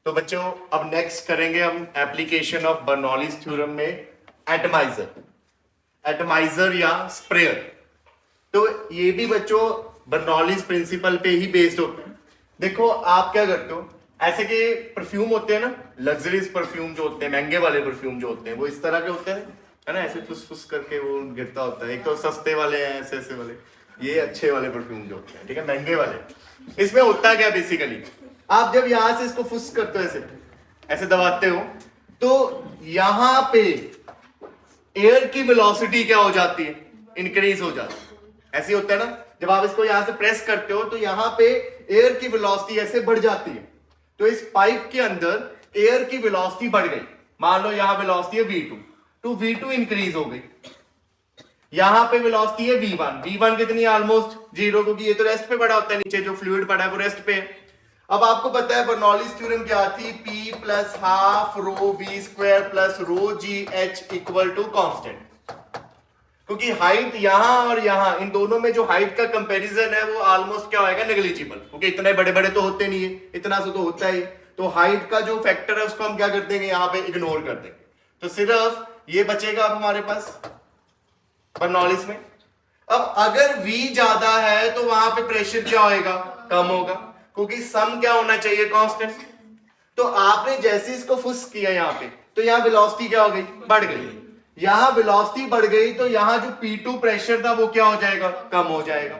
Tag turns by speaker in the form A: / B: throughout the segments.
A: तो बच्चों अब नेक्स्ट करेंगे हम एप्लीकेशन ऑफ बर्नौलीज थ्योरम में एटमाइजर या स्प्रेयर। तो ये भी बच्चों बर्नौलीज प्रिंसिपल पे ही बेस्ड होता है। देखो आप क्या करते हो, ऐसे के परफ्यूम होते हैं ना, लग्जरीज परफ्यूम जो होते हैं, महंगे वाले परफ्यूम जो होते हैं वो इस तरह के होते हैं, है ना, ऐसे फुस फुस करके वो गिरता होता है। एक तो सस्ते वाले हैं ऐसे ऐसे वाले, ये अच्छे वाले परफ्यूम जो होते हैं, ठीक है, महंगे वाले। इसमें होता क्या बेसिकली, आप जब यहां से इसको फुस करते हो, ऐसे ऐसे दबाते हो, तो यहां पे एयर की वेलोसिटी क्या हो जाती है, इंक्रीज हो जाती है। ऐसे होता है ना, जब आप इसको यहां से प्रेस करते हो तो यहां पे एयर की वेलोसिटी ऐसे बढ़ जाती है। तो इस पाइप के अंदर एयर की वेलोसिटी बढ़ गई, मान लो यहां वेलोसिटी है v2, तो v2 इंक्रीज हो गई। यहां पे वेलोसिटी है v1, v1 कितनी है, ऑलमोस्ट जीरो, क्योंकि ये तो रेस्ट पे पड़ा होता है, नीचे जो फ्लूइड पड़ा है वो रेस्ट पे है। अब आपको पता है बर्नौलीज थ्योरम क्या थी, P plus half rho v square plus rho g h equal to constant. क्योंकि हाइट यहां और यहां, इन दोनों में जो हाइट का कंपैरिजन है वो ऑलमोस्ट क्या होएगा, नेग्लिजिबल, क्योंकि इतने बड़े बड़े तो होते नहीं है, इतना सा तो होता ही। तो हाइट का जो फैक्टर है उसको हम क्या कर देंगे, यहां पे इग्नोर कर देंगे। तो सिर्फ ये बचेगा अब हमारे पास बर्नौलीज में। अब अगर V ज्यादा है तो वहां पे प्रेशर क्या होएगा, कम होगा, क्योंकि सम क्या होना चाहिए, कांस्टेंट। तो आपने जैसे इसको फुस किया यहां पे, तो यहां वेलोसिटी क्या हो गई, बढ़ गई। यहां वेलोसिटी बढ़ गई तो यहां जो P2 प्रेशर था वो क्या हो जाएगा, कम हो जाएगा।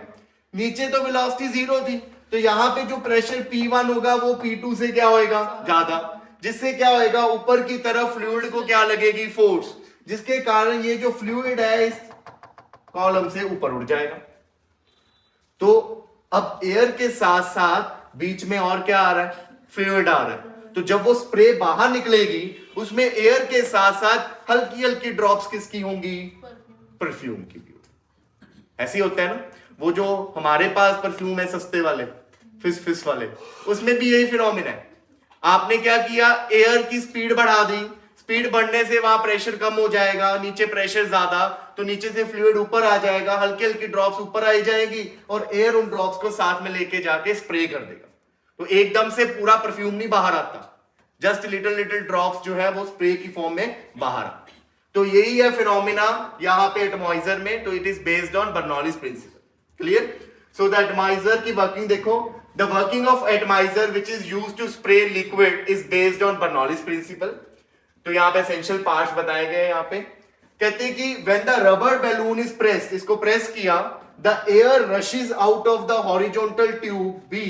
A: नीचे तो वेलोसिटी जीरो थी, तो यहां पे जो प्रेशर P1 होगा वो P2 से क्या होएगा, ज्यादा, जिससे क्या होएगा, ऊपर की तरफ फ्लूइड को क्या लगेगी, फोर्स, जिसके कारण ये जो फ्लूइड है इस कॉलम से ऊपर उड़ जाएगा। तो अब एयर के साथ साथ बीच में और क्या आ रहा है, फ्लूइड आ रहा है। तो जब वो स्प्रे बाहर निकलेगी उसमें एयर के साथ साथ हल्की हल्की ड्रॉप्स किसकी होंगी, परफ्यूम की भी होगी। ऐसे होता है ना, वो जो हमारे पास परफ्यूम है सस्ते वाले, फिस फिस वाले, उसमें भी यही फिनोमिना है। आपने क्या किया, एयर की स्पीड बढ़ा दी, स्पीड बढ़ने से वहां प्रेशर कम हो जाएगा, नीचे प्रेशर ज्यादा, तो नीचे से फ्लूइड ऊपर आ जाएगा, हल्की हल्की ड्रॉप्स ऊपर आई जाएगी और एयर उन ड्रॉप्स को साथ में लेके जाके स्प्रे कर देगा। तो एकदम से पूरा परफ्यूम नहीं बाहर आता, जस्ट लिटिल लिटिल ड्रॉप्स जो है वो स्प्रे की फॉर्म में बाहर आते। तो यही है फिनोमिना यहां पे एटमॉइजर में। तो it is based on Bernoulli's principle. Clear. So the atomiser की वर्किंग देखो, the working of atomiser which is used to spray liquid is based on Bernoulli's principle. तो यहां पे एसेंशियल पार्ट्स बताए गए। यहां पे कहते हैं कि when the rubber balloon is pressed, इसको प्रेस किया, the air rashes out of the horizontal tube B,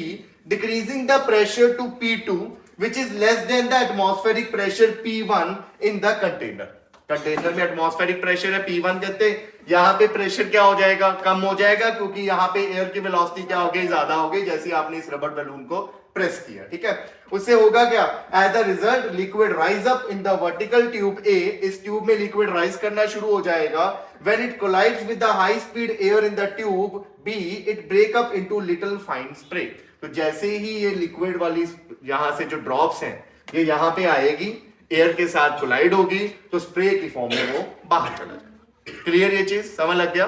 A: decreasing the pressure to P2 which is less than the atmospheric pressure P1 in the container। Container में atmospheric pressure है P1 कहते हैं, यहां पे pressure क्या हो जाएगा, कम हो जाएगा, क्योंकि यहां पे एयर की वेलोसिटी क्या हो गई, ज्यादा हो गई, जैसे आपने इस रबर बैलून को प्रेस किया। ठीक है, उससे होगा क्या, as a result liquid rise up in the vertical tube A, इस ट्यूब में लिक्विड राइज करना शुरू हो जाएगा। When it collides with the high speed air in the tube B, it break up into little fine spray. तो जैसे ही ये liquid वाली यहां से जो ड्रॉप्स हैं ये यहां पे आएगी, एयर के साथ कोलाइड होगी, तो स्प्रे की फॉर्म में वो बाहर चला जाएगा। क्लियर, ये चीज समझ लग गया।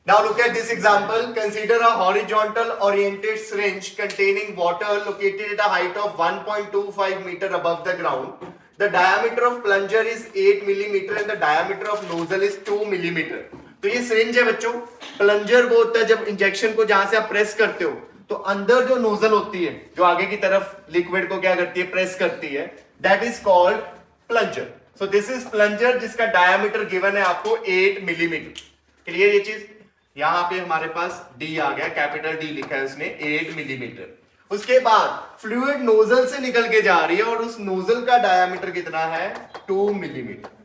A: Now look at this example. Consider a horizontal oriented syringe containing water located at a height of 1.25 meter above the ground. The diameter of plunger is 8 millimeter and the diameter of nozzle is 2 millimeter. तो ये syringe है बच्चों। Plunger वो होता है जब injection को जहां से आप प्रेस करते हो तो अंदर जो नोजल होती है जो आगे की तरफ लिक्विड को क्या करती है, प्रेस करती है, that is called plunger. So this is plunger जिसका डायमीटर गिवन है आपको 8 मिलीमीटर। क्लियर ये चीज। यहां पे हमारे पास D आ गया, कैपिटल D लिखा है उसने, 8 मिलीमीटर। उसके बाद फ्लूइड नोजल से निकल के जा रही है और उस नोजल का डायमीटर कितना है, 2 मिलीमीटर।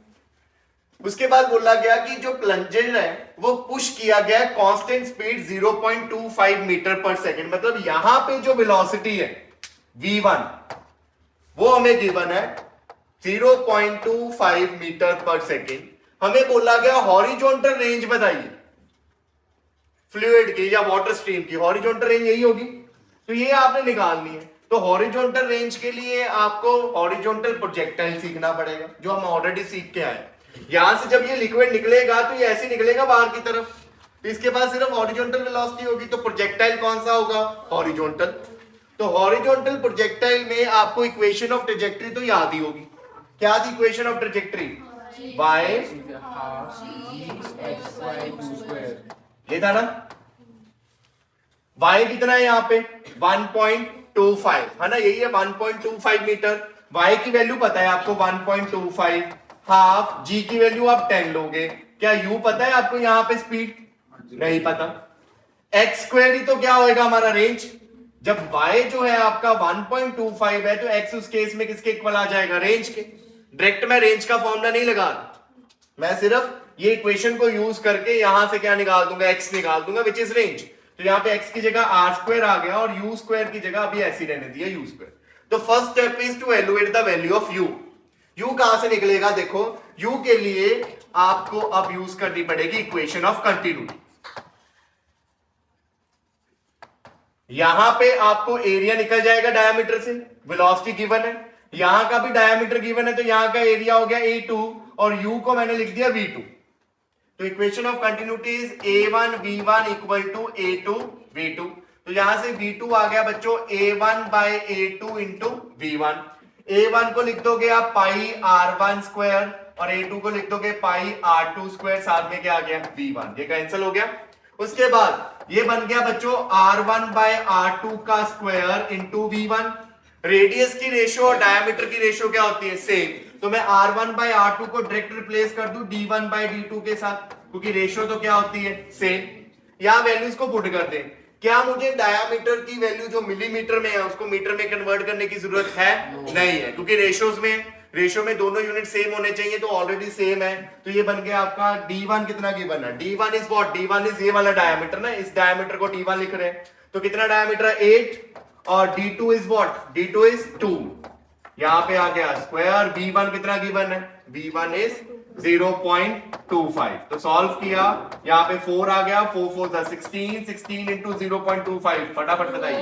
A: उसके बाद बोला गया कि जो प्लंजर है वो पुश किया गया कांस्टेंट स्पीड 0.25 मीटर पर सेकंड। मतलब यहां पे जो वेलोसिटी है v1 वो हमें गिवन है 0.25 मीटर पर सेकंड। हमें बोला गया हॉरिजॉन्टल रेंज बताइए फ्लूइड की या वाटर स्ट्रीम की, हॉरिजॉन्टल रेंज यही होगी, तो ये आपने निकालनी है। तो हॉरिजॉन्टल रेंज के लिए आपको हॉरिजॉन्टल प्रोजेक्टाइल सीखना पड़ेगा, जो हम ऑलरेडी सीख के आए। यहां से जब ये लिक्विड निकलेगा तो ये ऐसे निकलेगा बाहर की तरफ, तो इसके पास सिर्फ हॉरिजॉन्टल वेलोसिटी होगी, तो प्रोजेक्टाइल कौन सा होगा, हॉरिजॉन्टल। तो हॉरिजॉन्टल प्रोजेक्टाइल में आपको इक्वेशन ऑफ ट्रेजेक्टरी तो याद ही होगी। क्या थी इक्वेशन ऑफ ट्रेजेक्टरी? y, ये था ना। y कितना है यहाँ पे? 1.25 है ना, यही है 1.25 मीटर। y की वैल्यू पता है आपको 1.25, हाफ g की वैल्यू आप 10 लोगे। क्या u पता है आपको यहाँ पे स्पीड? नहीं पता। एक्स स्क्वायर ही तो क्या होएगा हमारा रेंज। जब y जो है आपका 1.25 है तो x उस केस में किसके इक्वल आ जाएगा? रेंज के। डायरेक्ट मैं रेंज का फॉर्मूला नहीं लगा, मैं सिर्फ ये इक्वेशन को यूज करके यहां से क्या निकाल दूंगा? x निकाल दूंगा विच इज रेंज। तो यहाँ पे x की जगह r स्क्वायर आ गया और u स्क्वायर की जगह अभी ऐसी रहने दिया u स्क्वायर। तो first step is to evaluate the value of u। u कहां से निकलेगा? देखो u के लिए आपको अब यूज करनी पड़ेगी इक्वेशन ऑफ कंटिन्यूटी। यहां पे आपको एरिया निकल जाएगा डायमीटर से, वेलोसिटी गिवन है, यहां का भी डायमीटर गिवन है, तो यहां का एरिया हो गया A2 और u को मैंने लिख दिया V2। तो equation of continuity is A1 V1 equal to A2 V2। तो यहां से V2 आ गया बच्चों A1 bye A2 into V1। A1 को लिख दोगे आप पाई R1 स्क्वायर और A2 को लिख दोगे पाई R2 स्क्वायर, साथ में क्या आ गया? V1। ये कैंसिल हो गया। उसके बाद ये बन गया बच्चों R1 बाय R2 का स्क्वायर इंटू V1। रेडियस की रेशियो और डायमीटर की रेशियो क्या होती है? सेम। तो मैं R1 बाय R2 को डायरेक्ट रिप्लेस कर दूं D1 बाय D2 के साथ, क्योंकि रेशियो तो क्या होती है? सेम। यहां वैल्यूज को पुट कर दें। क्या मुझे डायमीटर की वैल्यू जो मिलीमीटर में है उसको मीटर में कन्वर्ट करने की जरूरत है? नहीं है, क्योंकि रेशियोज में, रेशियो में दोनों यूनिट सेम होने चाहिए, तो ऑलरेडी सेम है। तो ये बन गया आपका D1 कितना गिवन है? D1 is what? D1 is ये वाला डायमीटर ना, इस डायमीटर को D1 लिख रहे हैं। तो कितना डायमीटर है? 8 और D2 is what? D2 is 2। यहां पे आ गया स्क्वायर। V1 कितना गिवन है? V1 is 0.25। तो सॉल्व किया, यहां पे 4 आ गया, 4 4 था 16, 16 इंटू 0.25, फटाफट बताइए।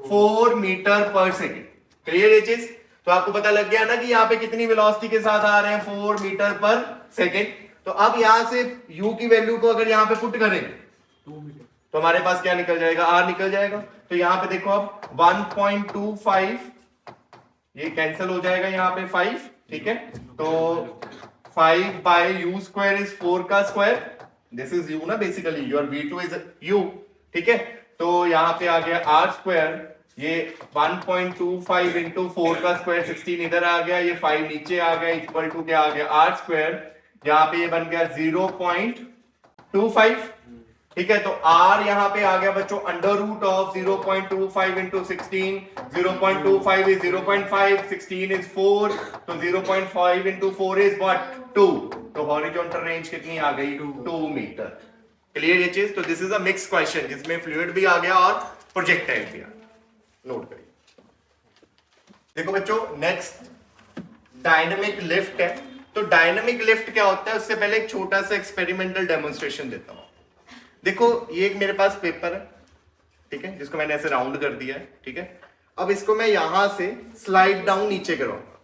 A: 4 मीटर पर सेकेंड। क्लियर ये चीज? तो आपको पता लग गया ना कि यहाँ पे कितनी वेलोसिटी के साथ आ रहे हैं? 4 मीटर पर सेकेंड। तो अब यहां से u की वैल्यू को अगर यहाँ पे पुट करें तो हमारे पास क्या निकल जाएगा? r निकल जाएगा। तो यहाँ पे देखो अब 1.25 ये कैंसिल हो जाएगा, यहाँ पे 5, ठीक है। तो 5 बाय u स्क्वायर इज 4 का स्क्वायर, दिस इज u ना basically, your V2 is u, ठीक है। तो यहाँ पे आ गया r स्क्वायर, ये 1.25 इंटू 4 का स्क्वायर 16 इधर आ गया, ये 5 नीचे आ गया, इक्वल टू क्या आ गया? r square. यहाँ पे ये बन गया 0.25, ठीक है। तो r यहाँ पे आ गया बच्चों under root of 0.25 into 16। 0.25 is 0.5, 16 is 4, तो 0.5 इंटू 4 इज व्हाट? 2। तो हॉरिजॉन्टल रेंज कितनी आ गई? 2 मीटर। क्लियर ये चीज? तो this is a mix question जिसमें फ्लूइड भी आ गया और प्रोजेक्टाइल भी आ गया। नोट करिए। देखो बच्चों, नेक्स्ट डायनामिक लिफ्ट है। तो डायनामिक लिफ्ट क्या होता है, उससे पहले एक छोटा सा एक्सपेरिमेंटल डेमोन्स्ट्रेशन देता हूं। देखो ये एक मेरे पास पेपर है, ठीक है, जिसको मैंने ऐसे राउंड कर दिया है, ठीक है। अब इसको मैं यहां से स्लाइड डाउन नीचे करूंगा।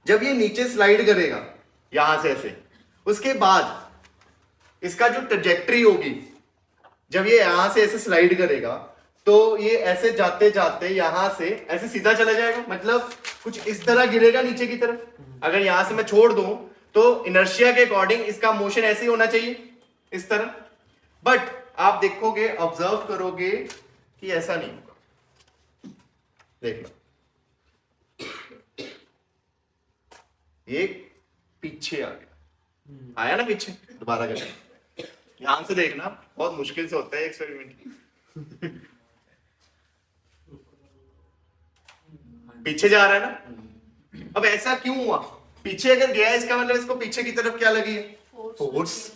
A: जब ये नीचे स्लाइड करेगा यहां से ऐसे, उसके बाद इसका जो ट्रैजेक्टरी होगी, जब ये यहां से ऐसे स्लाइड करेगा तो ये ऐसे जाते जाते यहां से ऐसे सीधा चला जाएगा, मतलब कुछ इस तरह गिरेगा नीचे की तरफ। अगर यहां से मैं छोड़ दूं तो इनर्शिया के अकॉर्डिंग इसका मोशन ऐसे ही होना चाहिए, इस तरह। बट आप देखोगे, ऑब्जर्व करोगे कि ऐसा नहीं होगा। देख लो, ये पीछे आ गया, आया ना पीछे, दोबारा करें। ध्यान से देखना, बहुत मुश्किल से होता है एक्सपेरिमेंट। पीछे जा रहा है ना। अब ऐसा क्यों हुआ? पीछे अगर गया इसका मतलब इसको पीछे की तरफ क्या लगी है? फोर्स।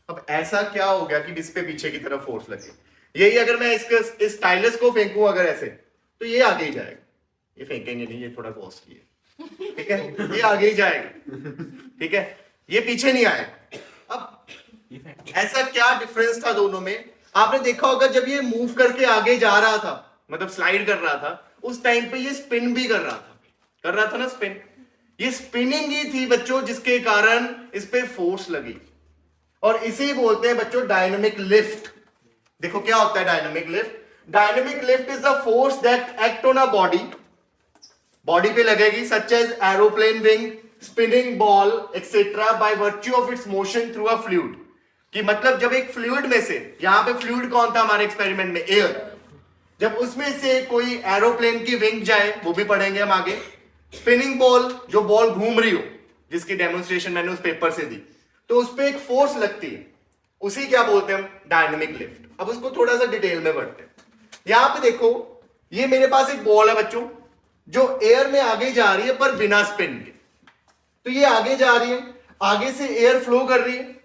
A: अब ऐसा क्या हो गया कि इस पे पीछे की तरफ फोर्स लगे? यही अगर मैं इस स्टाइलस को फेंकूं अगर ऐसे, तो ये आगे ही जाएगा। ये फेंकेंगे नहीं, ये थोड़ा कॉस्टली है, ठीक है, ये आगे ही जाएगा, ठीक है, ये पीछे नहीं आएगा। अब ऐसा क्या डिफरेंस था दोनों में? आपने देखा होगा जब ये मूव करके आगे जा रहा था, मतलब स्लाइड कर रहा था, उस टाइम पे ये स्पिन भी कर रहा था ना, स्पिन। ये स्पिनिंग ही थी बच्चों जिसके कारण इस पे फोर्स लगी, और इसे बोलते हैं बच्चों डायनामिक लिफ्ट। देखो क्या होता है dynamic lift. Dynamic lift is the force that act on a body, body पे लगेगी, such as aeroplane wing, spinning ball etcetera, by virtue of its motion through a fluid. कि मतलब जब एक फ्लूइड में से, यहां पे फ्लूइड कौन था हमारे एक्सपेरिमेंट में? एयर। जब उसमें से कोई एरोप्लेन की विंग जाए, वो भी पढ़ेंगे हम आगे, स्पिनिंग बॉल, जो बॉल घूम रही हो, जिसकी डेमोन्स्ट्रेशन मैंने उस पेपर से दी, तो उस पर एक फोर्स लगती है, उसी क्या बोलते हैं हम? Dynamic lift. अब उसको थोड़ा सा डिटेल में बढ़ते हैं। यहां पे देखो, ये मेरे पास एक बॉल है बच्चों, जो एयर में आगे जा रही है पर बिना स्पिन के। तो ये आगे जा रही है, आगे से एयर फ्लो कर रही है,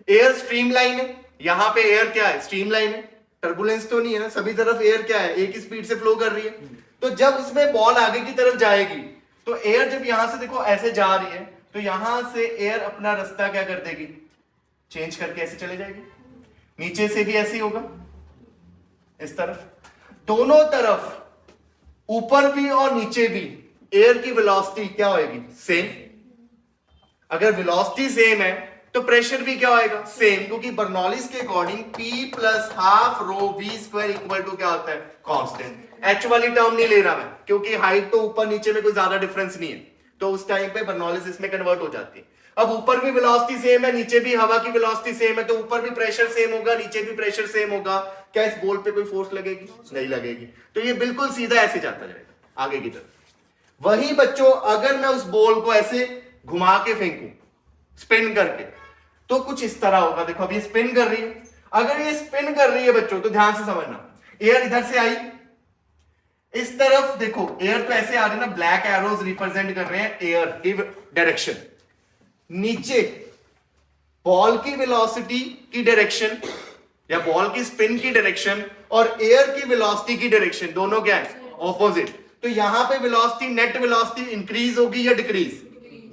A: एयर स्ट्रीमलाइन है, यहां पे एयर क्या है? स्ट्रीमलाइन है, टर्बुलेंस तो नहीं है ना, सभी तरफ एयर क्या है? एक ही स्पीड से फ्लो कर रही है। तो जब उसमें बॉल आगे की तरफ जाएगी, तो एयर जब यहां से देखो ऐसे जा रही है, तो यहां से एयर अपना रास्ता क्या कर देगी? चेंज करके ऐसे चले जाएगी। नीचे से भी ऐसे ही होगा, इस तरफ, दोनों तरफ, ऊपर भी और नीचे भी एयर की वेलोसिटी क्या होगी? सेम। अगर वेलोसिटी सेम है तो प्रेशर भी क्या होएगा? सेम, क्योंकि बर्नौलीज के according P plus half rho V square equal to क्या होता है? कांस्टेंट। एच वाली टर्म नहीं ले रहा मैं, क्योंकि हाइट तो ऊपर नीचे में कोई ज्यादा डिफरेंस नहीं है, तो उस टाइम पे बर्नौलीज इसमें कन्वर्ट हो जाती है। अब ऊपर भी वेलोसिटी सेम है, नीचे भी हवा की वेलोसिटी सेम है, तो ऊपर भी प्रेशर सेम होगा, नीचे भी प्रेशर सेम होगा। क्या इस बॉल पे कोई फोर्स लगेगी? नहीं लगेगी। तो ये बिल्कुल सीधा ऐसे जाता जाएगा आगे की तरफ। वही बच्चों, अगर मैं उस बॉल को ऐसे घुमा के फेंकूं, स्पिन करके, तो कुछ इस तरह होगा। देखो अब ये स्पिन कर रही है, अगर ये स्पिन कर रही है बच्चों, तो ध्यान से समझना, एयर इधर से आई, इस तरफ देखो एयर तो ऐसे आ रही है ना, ब्लैक एरोज रिप्रेजेंट कर रहे हैं एयर की डायरेक्शन। नीचे बॉल की वेलोसिटी की डायरेक्शन या बॉल की स्पिन की डायरेक्शन और एयर की वेलोसिटी की डायरेक्शन दोनों क्या है? ऑपोजिट। तो यहां पे वेलोसिटी, नेट वेलोसिटी इंक्रीज होगी या डिक्रीज?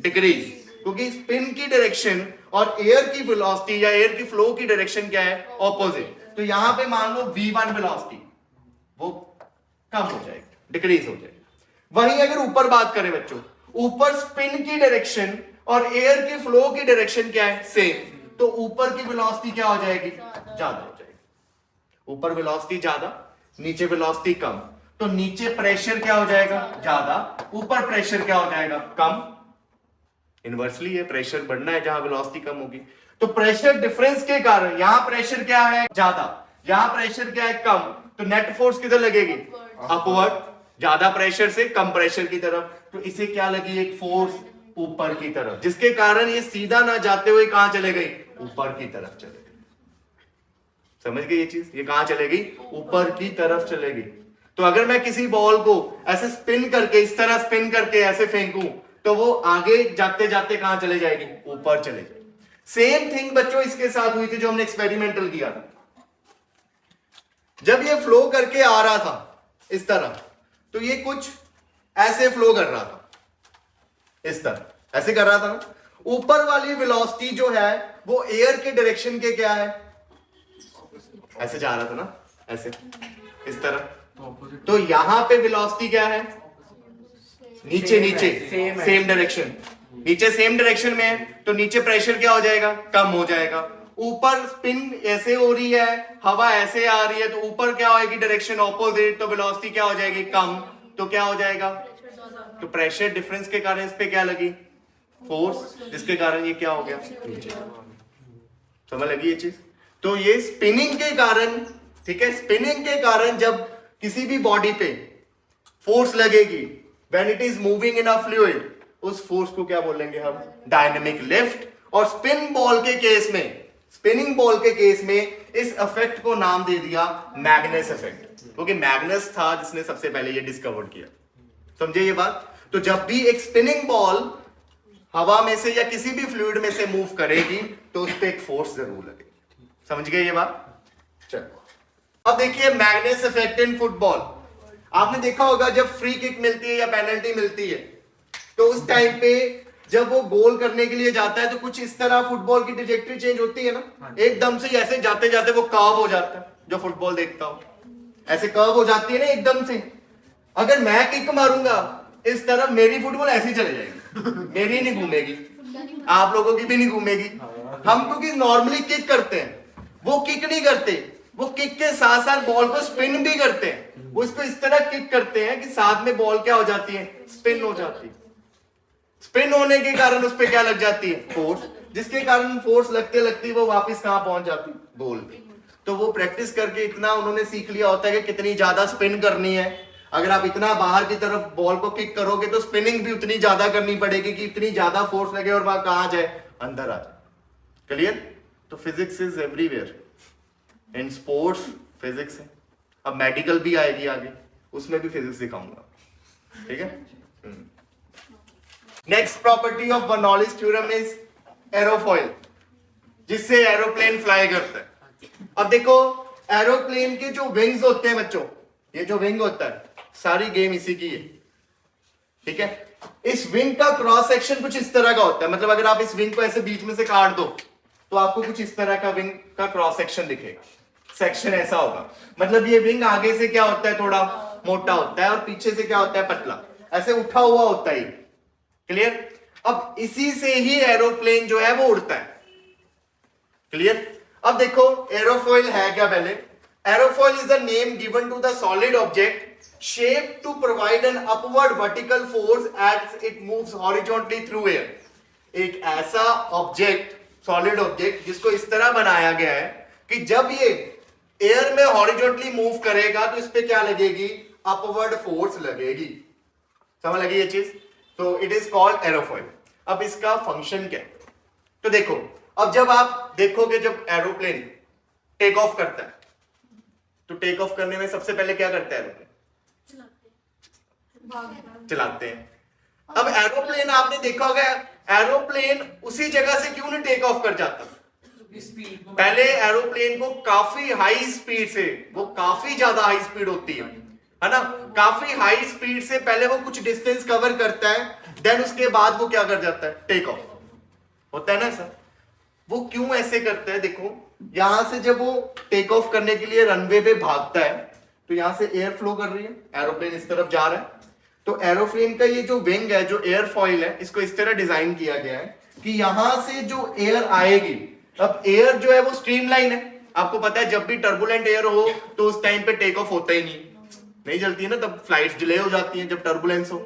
A: डिक्रीज, क्योंकि स्पिन की डायरेक्शन और एयर की वेलोसिटी या एयर की फ्लो की डायरेक्शन क्या है? ऑपोजिट। तो यहां पे मान लो V1 वेलोसिटी वो कम हो जाएगी, डिक्रीज हो जाएगी। वहीं अगर ऊपर बात करें बच्चों, ऊपर स्पिन की डायरेक्शन और एयर की फ्लो की डायरेक्शन क्या है? सेम। तो ऊपर की वेलोसिटी क्या हो जाएगी? ज्यादा हो जाएगी। ऊपर वेलोसिटी ज्यादा, नीचे वेलोसिटी कम, तो नीचे प्रेशर क्या हो जाएगा? ज्यादा, ऊपर प्रेशर क्या हो जाएगा? कम। इनवर्सली है, प्रेशर बढ़ना है जहां वेलोसिटी कम होगी। तो प्रेशर डिफरेंस के कारण यहां प्रेशर क्या है? ज्यादा, यहां प्रेशर क्या है? कम। तो नेट फोर्स किधर लगेगी? अपवर्ड, ज्यादा प्रेशर से कम प्रेशर की तरफ। तो इसे क्या लगी? एक फोर्स ऊपर की तरफ, जिसके कारण ये सीधा ना जाते हुए कहां चले गई? ऊपर की तरफ चले गई। समझ गए ये चीज? ये कहां चलेगी? ऊपर की तरफ चलेगी। तो अगर मैं किसी बॉल को ऐसे स्पिन करके, इस तरह स्पिन करके ऐसे फेंकूं, तो वो आगे जाते जाते कहां चले जाएगी? ऊपर चले जाएगी। सेम थिंग बच्चों इसके साथ हुई थी जो हमने एक्सपेरिमेंटल किया था। जब ये फ्लो करके आ रहा था इस तरह, तो ये कुछ ऐसे फ्लो कर रहा था, इस तरह ऐसे कर रहा था ना। ऊपर वाली वेलोसिटी जो है वो एयर के डायरेक्शन के क्या है? ऐसे जा रहा था ना, ऐसे, इस तरह। तो यहां पे वेलोसिटी क्या है? नीचे नीचे सेम डायरेक्शन, नीचे सेम डायरेक्शन में है, तो नीचे प्रेशर क्या हो जाएगा? कम हो जाएगा। ऊपर स्पिन ऐसे हो रही है, हवा ऐसे आ रही है, तो ऊपर क्या होगी? डायरेक्शन ऑपोजिट, तो वेलोसिटी क्या हो जाएगी? कम। तो क्या हो जाएगा? तो प्रेशर डिफरेंस के कारण इस पे क्या लगी? फोर्स, जिसके कारण ये क्या हो गया? नीचे। समझ लगी ये चीज? तो ये स्पिनिंग के कारण, ठीक है, स्पिनिंग के कारण जब किसी भी बॉडी पे फोर्स लगेगी, when it is moving in a fluid, उस फोर्स को क्या बोलेंगे हम? Dynamic lift. और स्पिन बॉल के केस में, स्पिनिंग बॉल के केस में इस इफेक्ट को नाम दे दिया मैग्नस इफेक्ट, क्योंकि मैग्नस था जिसने सबसे पहले ये डिस्कवर किया। समझे ये बात? तो जब भी एक स्पिनिंग बॉल हवा में से या किसी भी फ्लूइड में से मूव करेगी, तो उस पर एक फोर्स जरूर लगेगी। समझ गए ये बात? चलो अब देखिए मैग्नस इफेक्ट इन फुटबॉल। आपने देखा होगा जब फ्री किक मिलती है या पेनल्टी मिलती है, तो उस टाइम पे जब वो गोल करने के लिए जाता है, तो कुछ इस तरह फुटबॉल की ट्रैजेक्टरी चेंज होती है ना, एकदम से ऐसे जाते जाते वो कर्व हो जाता है। जो फुटबॉल देखता हो ऐसे कर्व हो जाती है ना एकदम से। अगर मैं किक मारूंगा इस तरफ, मेरी फुटबॉल ऐसे ही चले जाएगी, मेरी नहीं घूमेगी, आप लोगों की भी नहीं घूमेगी। हम क्योंकि नॉर्मली किक करते हैं, वो किक नहीं करते, वो किक के साथ साथ बॉल को स्पिन भी करते हैं। वो इसको इस तरह किक करते हैं कि साथ में बॉल क्या हो जाती है, स्पिन हो जाती है। स्पिन होने के कारण उस पर क्या लग जाती है, फोर्स, जिसके कारण फोर्स लगते लगती वो वापस कहां पहुंच जाती, बॉल पे। तो वो प्रैक्टिस करके इतना उन्होंने सीख लिया होता है कि कितनी ज्यादा स्पिन करनी है। अगर आप इतना बाहर की तरफ बॉल को किक करोगे तो स्पिनिंग भी उतनी ज्यादा करनी पड़ेगी कि इतनी ज्यादा फोर्स लगे और वहां कहां जाए, अंदर आ जाए। क्लियर? तो physics is everywhere, in sports physics है। अब मेडिकल भी आएगी आगे, उसमें भी फिजिक्स सिखाऊंगा, ठीक है। Next property of Bernoulli's theorem is aerofoil, जिससे एरोप्लेन फ्लाई करता है। अब देखो एरोप्लेन के जो विंग्स होते हैं बच्चों, ये जो विंग होता है, सारी गेम इसी की है, ठीक है। इस विंग का क्रॉस सेक्शन कुछ इस तरह का होता है, मतलब अगर आप इस विंग को ऐसे बीच में से काट दो तो आपको कुछ इस तरह का विंग का क्रॉस सेक्शन दिखेगा। सेक्शन ऐसा होगा, मतलब ये विंग आगे से क्या होता है, थोड़ा मोटा होता है और पीछे से क्या होता है, पतला, ऐसे उठा हुआ होता है। क्लियर? अब इसी से ही एरोप्लेन जो है वो उड़ता है। क्लियर? अब देखो एरोफॉइल है क्या, पहले aerofoil is the name given to the solid object shaped to provide an upward vertical force as it moves horizontally through air। एक ऐसा ऑब्जेक्ट, सॉलिड ऑब्जेक्ट, जिसको इस तरह बनाया गया है कि जब ये एयर में हॉरिजॉन्टली मूव करेगा तो इस पे क्या लगेगी, अपवर्ड फोर्स लगेगी। समझ लगी ये चीज? तो इट इज कॉल्ड एरोफॉइल। अब इसका फंक्शन क्या है, तो देखो, अब जब आप देखोगे जब एरोप्लेन टेक ऑफ करता है तो टेक ऑफ करने में सबसे पहले क्या करता है, एरोप्लेन चलाते हैं। अब एरोप्लेन आपने देखा होगा, एरोप्लेन उसी जगह से क्यों नहीं टेक ऑफ कर जाता, पहले एरोप्लेन को काफी हाई स्पीड से, वो काफी ज्यादा हाई स्पीड होती है ना, काफी हाई स्पीड से पहले वो कुछ डिस्टेंस कवर करता है, देन उसके बाद वो क्या कर जाता है, टेक ऑफ होता है ना सर। वो क्यों ऐसे करता है, देखो यहां से जब वो टेक ऑफ करने के लिए रनवे पे भागता है तो यहां से एयर फ्लो कर रही है, एरोप्लेन इस तरफ जा रहा है, तो एरोप्लेन का ये जो विंग है, जो एयरफॉइल है, इसको इस तरह डिजाइन किया गया है कि यहां से जो एयर आएगी, अब एयर जो है वो स्ट्रीमलाइन है। आपको पता है जब भी टर्बुलेंट एयर हो तो उस टाइम पे टेक ऑफ होता ही नहीं चलती है ना, तब फ्लाइट्स डिले हो जाती हैं जब टर्बुलेंस हो,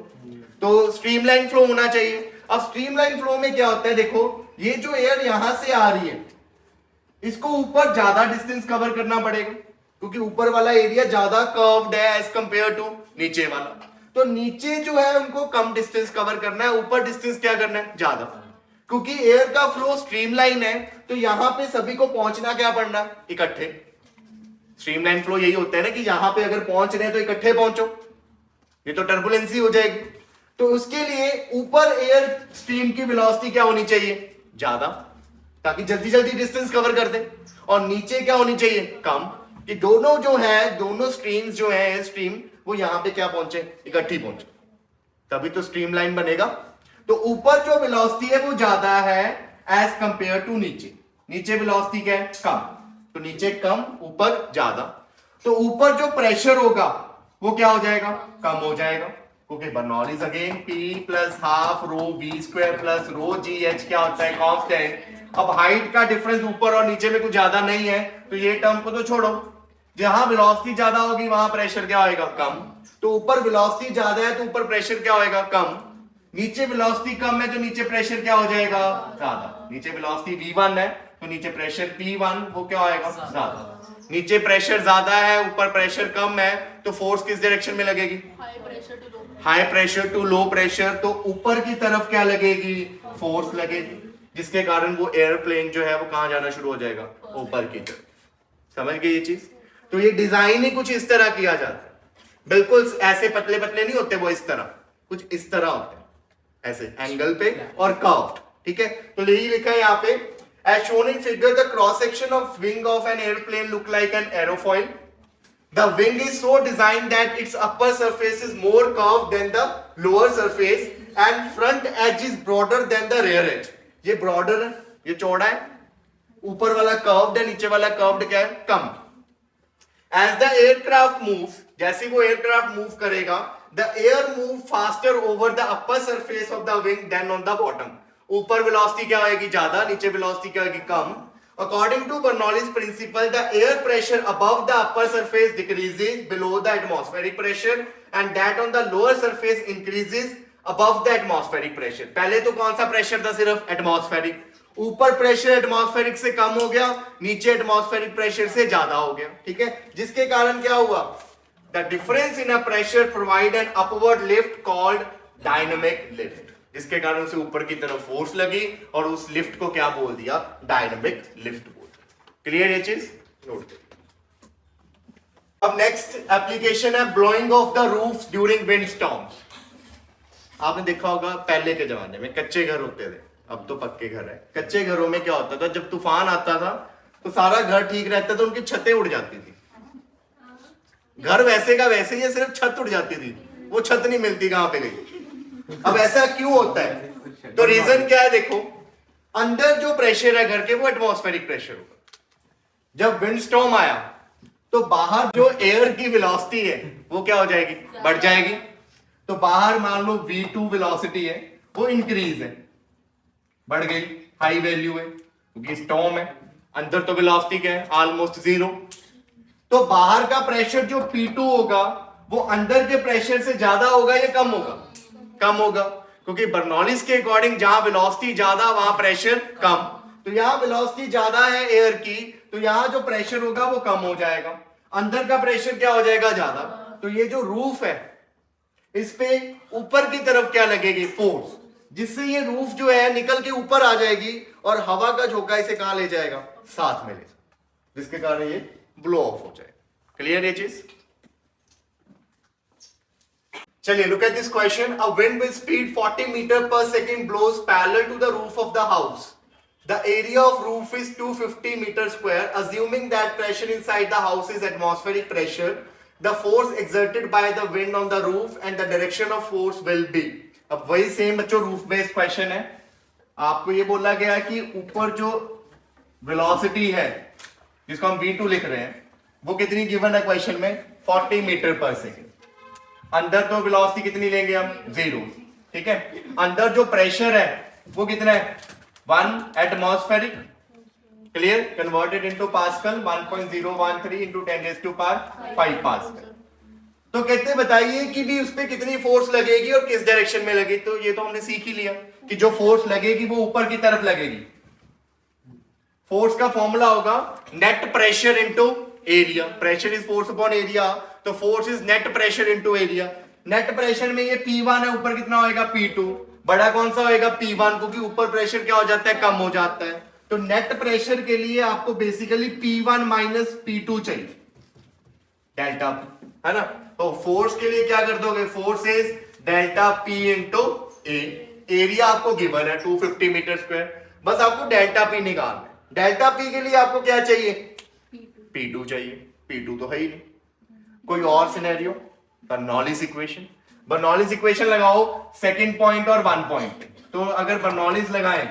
A: तो स्ट्रीमलाइन फ्लो होना चाहिए। अब स्ट्रीमलाइन फ्लो में क्या होता है, देखो ये जो एयर यहां से आ रही है इसको ऊपर ज्यादा डिस्टेंस कवर करना पड़ेगा, क्योंकि ऊपर वाला एरिया ज्यादा कर्व्ड है एज कंपेयर टू नीचे वाला, तो नीचे जो है उनको कम डिस्टेंस कवर करना है, ऊपर डिस्टेंस क्या करना है, ज्यादा। क्योंकि एयर का फ्लो स्ट्रीमलाइन है तो यहां पे सभी को पहुंचना क्या पड़ना, इकट्ठे। स्ट्रीमलाइन फ्लो यही होता है ना कि यहां पे अगर पहुंच रहे हैं तो इकट्ठे पहुंचो, ये तो टर्बुलेंसी हो जाएगी। तो उसके लिए ऊपर एयर स्ट्रीम की वेलोसिटी क्या होनी चाहिए, ज्यादा, ताकि जल्दी जल्दी डिस्टेंस कवर कर दे, और नीचे क्या होनी चाहिए, कम, कि दोनों जो है, दोनों स्ट्रीम्स जो है एयर स्ट्रीम, वो यहां पे क्या पहुंचे, इकट्ठी पहुंचे, तभी तो स्ट्रीमलाइन बनेगा। तो ऊपर जो वेलोसिटी है वो ज्यादा है एज कंपेयर टू नीचे, नीचे वेलोसिटी क्या है, कम, तो नीचे कम ऊपर ज्यादा, तो ऊपर जो प्रेशर होगा वो क्या हो जाएगा, कम हो जाएगा, क्योंकि Bernoulli's again P plus half rho V square plus रो GH क्या होता है, कांस्टेंट। अब हाइट का डिफरेंस ऊपर और नीचे में कुछ ज्यादा नहीं है तो ये टर्म को तो छोड़ो, जहां वेलोसिटी ज्यादा होगी वहां प्रेशर क्या होएगा, कम, तो ऊपर वेलोसिटी ज्यादा है तो ऊपर प्रेशर क्या होएगा, कम, नीचे वेलोसिटी कम है तो नीचे प्रेशर क्या हो जाएगा, ज्यादा। नीचे वेलोसिटी V1 है तो नीचे प्रेशर P1 वो क्या होएगा, ज्यादा। नीचे प्रेशर ज्यादा है ऊपर प्रेशर कम है तो फोर्स किस डायरेक्शन में लगेगी, high pressure to low pressure, तो ऊपर की तरफ क्या लगेगी, फोर्स लगेगी, जिसके कारण वो एयरप्लेन जो है वो कहां जाना शुरू हो जाएगा, ऊपर की तरफ। समझ गए ये चीज? तो ये डिजाइन ही कुछ इस तरह किया जाता है, बिल्कुल ऐसे पतले पतले नहीं होते वो, इस तरह कुछ इस तरह होते हैं, ऐसे एंगल पे और कर्व्ड, ठीक है। तो यही लिखा है यहाँ पे, as shown in figure the cross section of wing of an airplane look like an aerofoil. The wing is so designed that its upper surface is more curved than the lower surface and front edge is broader than the rear edge. ये broader है, ये चौड़ा है, ऊपर वाला curved है, नीचे वाला curved क्या है, कम। As the aircraft moves, जैसे वो aircraft move करेगा, the air move faster over the upper surface of the wing than on the bottom. ऊपर वेलोसिटी क्या होगी, ज्यादा, नीचे वेलोसिटी क्या होगी, कम, According to Bernoulli's principle, the air pressure above the upper surface decreases below the atmospheric pressure and that on the lower surface increases above the atmospheric pressure. पहले तो कौन सा प्रेशर था? सिर्फ एटमॉस्फेरिक. ऊपर प्रेशर एटमॉस्फेरिक से कम हो गया, नीचे एटमॉस्फेरिक प्रेशर से ज्यादा हो गया. ठीक है, जिसके कारण क्या हुआ? The difference in a pressure provide an upward lift called dynamic lift. इसके कारण उसे ऊपर की तरफ फोर्स लगी और उस लिफ्ट को क्या बोल दिया? डायनामिक लिफ्ट बोल दिया. क्लियर ये चीज? नोट करिए. अब नेक्स्ट एप्लीकेशन है blowing of the roofs during wind storms. आपने देखा होगा पहले के जमाने में कच्चे घर होते थे, अब तो पक्के घर है. कच्चे घरों में क्या होता था? जब तूफान आता था तो सारा घर ठीक रहता था, उनकी छतें उड़ जाती थी. घर वैसे का वैसे ही, सिर्फ छत उड़ जाती थी. वो छत नहीं मिलती कहां पे गई. अब ऐसा क्यों होता है? तो रीजन क्या है? देखो, अंदर जो प्रेशर है घर के वो एटमॉस्फेरिक प्रेशर होगा. जब विंड स्टॉर्म आया तो बाहर जो एयर की वेलोसिटी है वो क्या हो जाएगी? बढ़ जाएगी. तो बाहर मान लो v2 वेलोसिटी है, वो इंक्रीज है, बढ़ गई, हाई वैल्यू है क्योंकि स्टॉर्म है. अंदर तो वेलोसिटी क्या है? Almost zero. तो बाहर का प्रेशर जो P2 होगा वो अंदर के प्रेशर से ज्यादा होगा या कम होगा? कम होगा, क्योंकि बर्नौलीज के अकॉर्डिंग जहां वेलोसिटी ज्यादा वहां प्रेशर कम. तो यहां वेलोसिटी ज्यादा है एयर की, तो यहां जो प्रेशर होगा वो कम हो जाएगा, अंदर का प्रेशर क्या हो जाएगा? ज्यादा. तो ये जो रूफ है इस पे ऊपर की तरफ क्या लगेगी? फोर्स, जिससे ये रूफ जो है निकल के ऊपर आ जाएगी और हवा का झोंका इसे कहां ले जाएगा? साथ में ले जाएगा, जिसके कारण ये ब्लो ऑफ हो जाएगा. क्लियर ये चीज? चलिए, look at this question. A wind with speed 40 meter per second blows parallel to the roof of the house. The area of roof is 250 meter square. Assuming that pressure inside the house is atmospheric pressure, the force exerted by the wind on the roof and the direction of force will be. अब वही same बच्चों roof based question है. आपको ये बोला गया है कि ऊपर जो वेलोसिटी है जिसको हम v2 लिख रहे हैं वो कितनी गिवन है क्वेश्चन में? 40 मीटर पर सेकेंड. अंदर तो वेलोसिटी कितनी लेंगे हम? जीरो. ठीक है, अंदर जो प्रेशर है वो कितना है? 1 atmospheric. Clear? Converted into pascal 1.013 into 10⁵ pascal. तो कहते बताइए कि भी उस पर कितनी फोर्स लगेगी और किस डायरेक्शन में लगेगी. तो ये तो हमने सीख ही लिया कि जो फोर्स लगेगी वो ऊपर की तरफ लगेगी. फोर्स का फॉर्मूला होगा net pressure into area. Pressure is force upon area, तो force is net pressure into area. Net pressure में ये P1 है, ऊपर कितना होएगा? P2. बड़ा कौन सा होएगा? P1, क्योंकि ऊपर प्रेशर क्या हो जाता है? कम हो जाता है. तो नेट प्रेशर के लिए आपको बेसिकली P1 माइनस P2 चाहिए, डेल्टा P, है ना. तो फोर्स के लिए क्या कर दोगे? Force is delta P into A. Area आपको गिवन है 250 मीटर स्क्वायर. बस आपको डेल्टा P निकालना है. डेल्टा P के लिए आपको क्या चाहिए? P2 चाहिए. P2 तो है ही नहीं. कोई और scenario? Bernoulli's equation. Bernoulli's equation लगाओ सेकंड पॉइंट और 1 पॉइंट. तो अगर बर्नौलीज लगाएं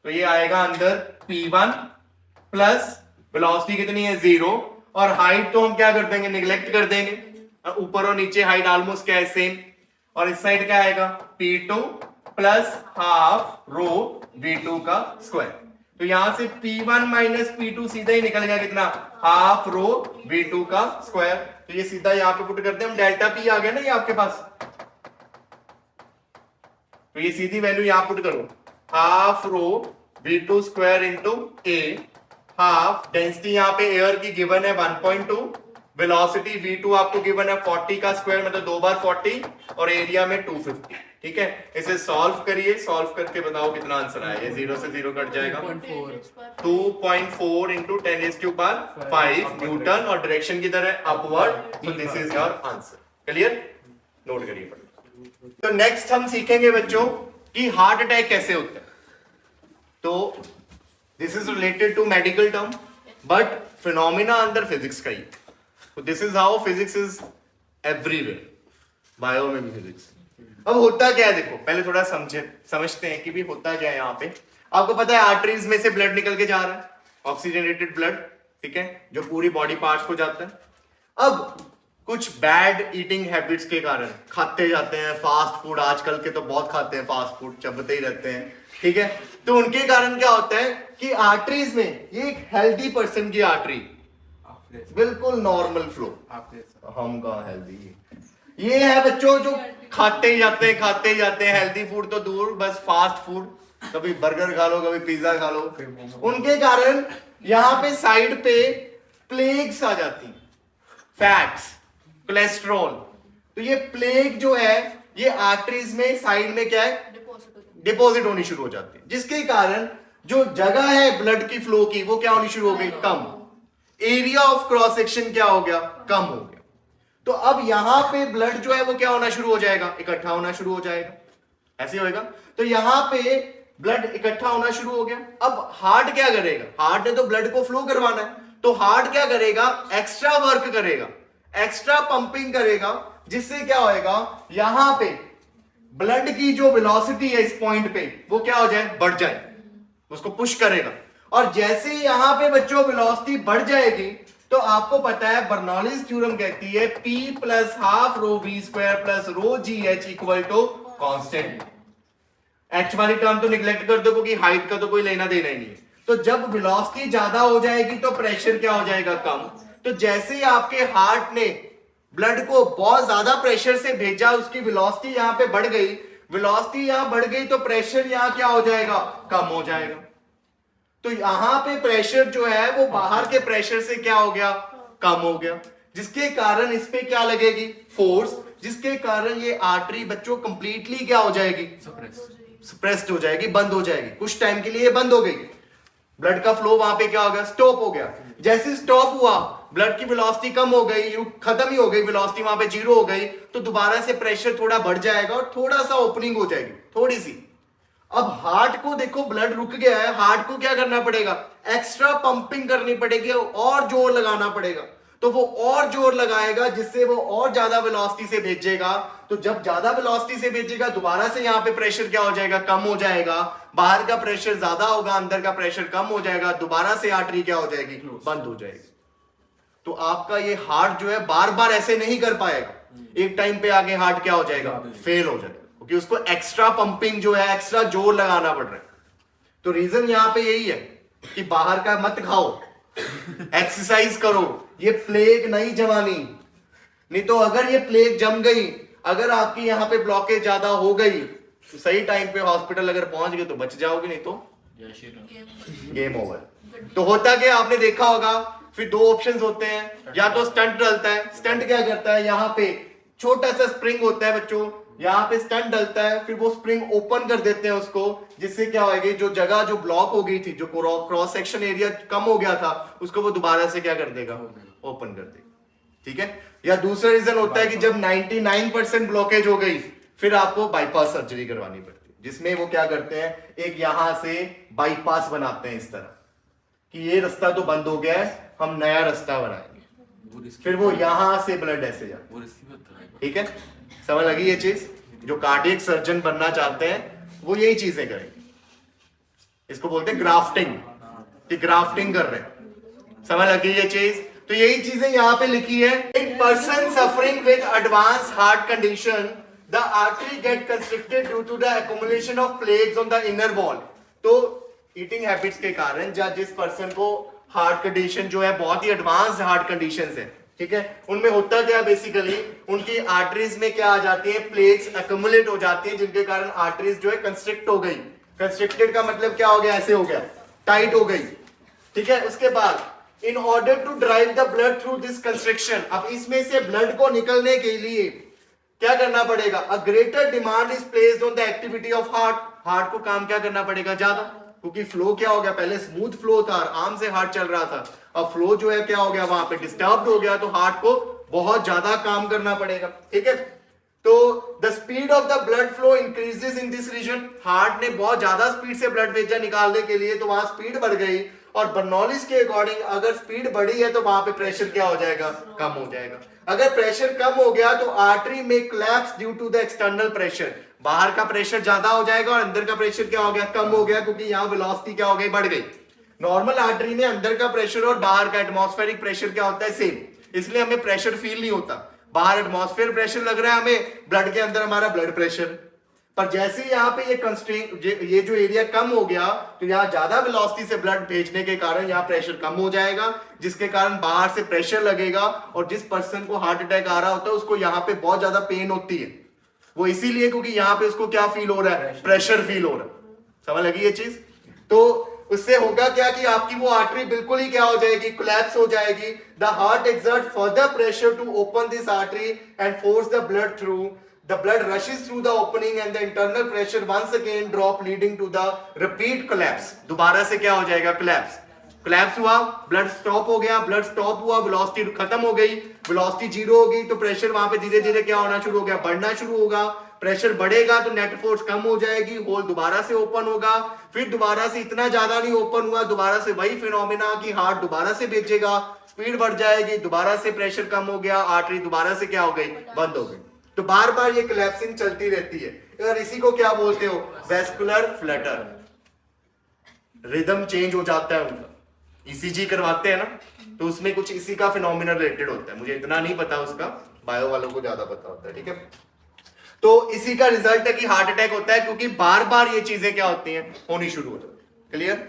A: तो ये आएगा अंदर P1 प्लस वेलोसिटी कितनी है? 0. और हाइट तो हम क्या कर देंगे? निगलेक्ट कर देंगे. ऊपर और नीचे हाइट ऑलमोस्ट क्या है? सेम. और इस साइड क्या आएगा? P2 plus half rho V2 का स्क्वायर. तो यहां से P1 माइनस P2 सीधा ही निकल गया कितना? हाफ रो V2 का स्क्वायर. तो ये सीधा यहां पे पुट करते हैं हम. डेल्टा P आ गया ना ये आपके पास. तो ये सीधी वैल्यू यहां पुट करो, half rho V2 square into A. Half density यहां पे एयर की गिवन है 1.2. वेलोसिटी V2 आपको गिवन है 40 का स्क्वायर, मतलब 2 बार 40 और एरिया में 250. ठीक है, इसे सॉल्व करिए. सॉल्व करके बताओ कितना आंसर आया. ये 0 से 0 कट जाएगा. 2.4 इंटू 10⁵ न्यूटन और डायरेक्शन की तरह अपवर्ड. तो this is your answer. Clear? Note करिए. तो नेक्स्ट हम सीखेंगे बच्चों कि हार्ट अटैक कैसे होता है. तो this is related to medical term but phenomena अंदर फिजिक्स का ही. तो this is how physics is everywhere. Bio में भी फिजिक्स. अब होता क्या है देखो, पहले थोड़ा समझते हैं कि भी होता क्या है. यहाँ पे आपको पता है आर्टरीज में से ब्लड निकल के जा रहा है, ऑक्सीजनेटेड ब्लड. ठीक है, जो पूरी बॉडी पार्ट्स को जाता है. अब कुछ बैड ईटिंग हैबिट्स के कारण खाते जाते हैं फास्ट फूड. आजकल के तो बहुत खाते हैं फास्ट फूड, चबते ही रहते हैं. ठीक है, तो उनके कारण क्या होता है कि आर्टरीज में, ये एक हेल्दी पर्सन की आर्टरी बिल्कुल नॉर्मल फ्लो, हम कहाँ हेल्दी, ये है बच्चों जो खाते ही जाते हैं हेल्दी फूड तो दूर, बस फास्ट फूड, कभी बर्गर खा लो, कभी पिज्जा खा लो, उनके कारण यहां पे साइड पे प्लेग्स आ जाती, फैट्स, कोलेस्ट्रॉल। तो ये प्लेग जो है ये आर्टरीज में साइड में क्या है, डिपॉजिट होनी शुरू हो जाती है, जिसके कारण जो जगह है ब्लड की फ्लो की वो क्या होनी शुरू हो गई, कम, एरिया ऑफ क्रॉस सेक्शन क्या हो गया, कम हो गया। तो अब यहां पे ब्लड जो है वो क्या होना शुरू हो जाएगा, इकट्ठा होना शुरू हो जाएगा, ऐसे होएगा। तो यहां पे ब्लड इकट्ठा होना शुरू हो गया। अब हार्ट क्या करेगा, हार्ट ने तो ब्लड को फ्लो करवाना है, तो हार्ट क्या करेगा, एक्स्ट्रा वर्क करेगा, एक्स्ट्रा पंपिंग करेगा, जिससे क्या होएगा, यहां पे ब्लड की जो वेलोसिटी है इस पॉइंट पे वो क्या हो जाए, बढ़ जाए, उसको पुश करेगा। और जैसे ही यहां पे बच्चों वेलोसिटी बढ़ जाएगी तो आपको पता है बर्नौलीज थ्योरम कहती है P plus half rho v square plus rho g h equal to constant. H वाली टर्म तो निगलेक्ट कर दो क्योंकि हाइट का तो कोई लेना देना ही नहीं है। तो जब वेलोसिटी ज्यादा हो जाएगी तो प्रेशर क्या हो जाएगा, कम। तो जैसे ही आपके हार्ट ने ब्लड को बहुत ज्यादा प्रेशर से भेजा, उसकी वेलोसिटी यहां पे बढ़ गई, वेलोसिटी यहां बढ़ गई तो प्रेशर यहां क्या हो जाएगा, कम हो जाएगा। तो यहां पे प्रेशर जो है वो बाहर के प्रेशर से क्या हो गया, कम हो गया, जिसके कारण इस पे क्या लगेगी, फोर्स, जिसके कारण ये आर्टरी बच्चों कंप्लीटली क्या हो जाएगी, सप्रेस्ड हो जाएगी, बंद हो जाएगी, कुछ टाइम के लिए बंद हो गई। ब्लड का फ्लो वहां पे क्या हो गया, स्टॉप हो गया। जैसे स्टॉप हुआ, ब्लड की वेलोसिटी कम हो गई, खत्म ही हो गई, वेलोसिटी वहां पे जीरो हो गई, तो दोबारा से प्रेशर थोड़ा बढ़ जाएगा और थोड़ा सा ओपनिंग हो जाएगी, थोड़ी सी। अब हार्ट को देखो ब्लड रुक गया है, हार्ट को क्या करना पड़ेगा, एक्स्ट्रा पंपिंग करनी पड़ेगी और जोर लगाना पड़ेगा। तो वो और जोर लगाएगा जिससे वो और ज्यादा वेलोसिटी से भेजेगा। तो जब ज्यादा वेलोसिटी से भेजेगा दोबारा से यहाँ पे प्रेशर क्या हो जाएगा, कम हो जाएगा, बाहर का प्रेशर ज्यादा होगा, अंदर का प्रेशर कम हो जाएगा, दोबारा से आर्टरी क्या हो जाएगी, बंद हो जाएगी। तो आपका ये हार्ट जो है बार बार ऐसे नहीं कर पाएगा, एक टाइम पे आगे हार्ट क्या हो जाएगा, फेल हो जाएगा, क्योंकि उसको एक्स्ट्रा पंपिंग जो है, एक्स्ट्रा जोर लगाना पड़ रहा है। तो रीजन यहां पे यही है कि बाहर का मत खाओ, एक्सरसाइज करो, ये प्लेग नहीं जमानी। नहीं तो अगर ये प्लेग जम गई, अगर आपकी यहां पे ब्लॉकेज ज्यादा हो गई तो सही टाइम पे हॉस्पिटल अगर पहुंच गए तो बच जाओगे, नहीं तो गेम ओवर। तो होता क्या, आपने देखा होगा, फिर दो ऑप्शंस होते हैं, या तो स्टंट डलता है, स्टंट क्या करता है, यहाँ पे छोटा सा स्प्रिंग होता है बच्चों, यहाँ पे स्टंट डलता है, फिर वो स्प्रिंग ओपन कर देते हैं उसको, जिससे क्या होगी, जो जगह जो ब्लॉक हो गई थी, जो क्रॉस सेक्शन एरिया कम हो गया था, उसको वो दोबारा से क्या कर देगा, ओपन कर देगा, ठीक है। या दूसरा रीजन होता है कि जब 99% ब्लॉकेज हो गई, फिर आपको बाईपास सर्जरी करवानी पड़ती है, जिसमें वो क्या करते हैं, एक यहां से बाईपास बनाते हैं इस तरह कि ये रास्ता तो बंद हो गया है, हम नया रास्ता बनाएंगे, फिर वो यहां से ब्लड ऐसे जाता है, ठीक है। समझ लगी ये चीज, जो कार्डियक सर्जन बनना चाहते हैं वो यही चीजें करेंगे, इसको बोलते हैं ग्राफ्टिंग, कि ग्राफ्टिंग कर रहे हैं। समझ लगी ये चीज, तो यही चीजें यहां पे लिखी है। एक person suffering with advance heart condition, the artery get constricted due to the accumulation of plaques on the inner wall. तो ईटिंग हैबिट्स के कारण, या जिस पर्सन को हार्ट कंडीशन जो है बहुत ही एडवांस हार्ट कंडीशन है, ठीक है, उनमें होता क्या, बेसिकली उनकी आर्टरीज में क्या आ जाती है, प्लेग्स एक्युमुलेट हो जाती है, जिनके कारण आर्टरीज जो है कंस्ट्रिक्ट हो गई। कंस्ट्रिक्टेड का मतलब क्या हो गया, ऐसे हो गया, टाइट हो गई, ठीक है। उसके बाद in order to drive the blood through this constriction, अब इसमें से ब्लड को निकलने के लिए क्या करना पड़ेगा, a greater demand is placed on the activity of heart. Heart को काम क्या करना पड़ेगा, ज्यादा, क्योंकि फ्लो क्या हो गया, पहले स्मूथ फ्लो था, आराम से हार्ट चल रहा था, अब फ्लो जो है क्या हो गया, वहां पे डिस्टर्ब हो गया, तो हार्ट को बहुत ज्यादा काम करना पड़ेगा, ठीक है। तो the speed of the blood flow increases in this region, heart ने बहुत ज्यादा स्पीड से ब्लड भेजा निकालने के लिए, तो वहां स्पीड बढ़ गई, और बर्नौलीज के अकॉर्डिंग अगर स्पीड बढ़ी है तो वहां पे प्रेशर क्या हो जाएगा, कम हो जाएगा। अगर प्रेशर कम हो गया तो आर्टरी में collapse due to the external pressure, बाहर का प्रेशर ज्यादा हो जाएगा और अंदर का प्रेशर क्या हो गया, कम हो गया, क्योंकि यहाँ वेलोसिटी क्या हो गई, बढ़ गई। नॉर्मल आर्टरी में अंदर का प्रेशर और बाहर का एटमॉस्फेरिक प्रेशर क्या होता है, सेम, इसलिए हमें प्रेशर फील नहीं होता। बाहर एटमॉस्फेयर प्रेशर लग रहा है हमें, ब्लड के अंदर हमारा ब्लड प्रेशर, पर जैसे ही यहाँ पे ये कंस्ट्रेंट, ये जो एरिया कम हो गया, तो यहाँ ज्यादा वेलोसिटी से ब्लड भेजने के कारण यहाँ प्रेशर कम हो जाएगा, जिसके कारण बाहर से प्रेशर लगेगा, और जिस पर्सन को हार्ट अटैक आ रहा होता है उसको यहाँ पे बहुत ज्यादा पेन होती है। वो इसीलिए क्योंकि यहाँ पे उसको क्या फील हो रहा है, प्रेशर फील हो रहा है। समझ लगी ये चीज? तो उससे होगा क्या कि आपकी वो आर्टरी बिल्कुल ही क्या हो जाएगी, कोलैप्स हो जाएगी। The heart exert further pressure to open this artery and force the blood through. The blood rushes through the opening and the internal pressure once again drop, leading to the repeat collapse. दोबारा से क्या हो जाएगा, collapse. collapse हुआ, blood stop हो गया, blood stop हुआ, velocity खत्म हो गई, velocity जीरो हो गई, तो pressure वहां पे धीरे धीरे क्या होना शुरू हो गया, बढ़ना शुरू होगा। प्रेशर बढ़ेगा तो नेट फोर्स कम हो जाएगी, होल दोबारा से ओपन होगा, फिर दोबारा से इतना ज्यादा नहीं ओपन हुआ, दोबारा से वही फिनोमिना कि हार्ट दोबारा से भेजेगा, स्पीड बढ़ जाएगी, दोबारा से प्रेशर कम हो गया, आर्टरी दोबारा से क्या हो गई, बंद हो गई। तो बार बार ये कोलैप्सिंग चलती रहती है, और इसी को क्या बोलते हो, वेस्कुलर फ्लटर। रिदम चेंज हो जाता है उनका। ईसीजी करवाते हैं ना, तो उसमें कुछ इसी का फिनोमिना रिलेटेड होता है, मुझे इतना नहीं पता उसका, बायो वालों को ज्यादा पता होता है, ठीक है। तो इसी का रिजल्ट है कि हार्ट अटैक होता है, क्योंकि बार बार ये चीजें क्या होती हैं, होनी शुरू हो जाती है। क्लियर?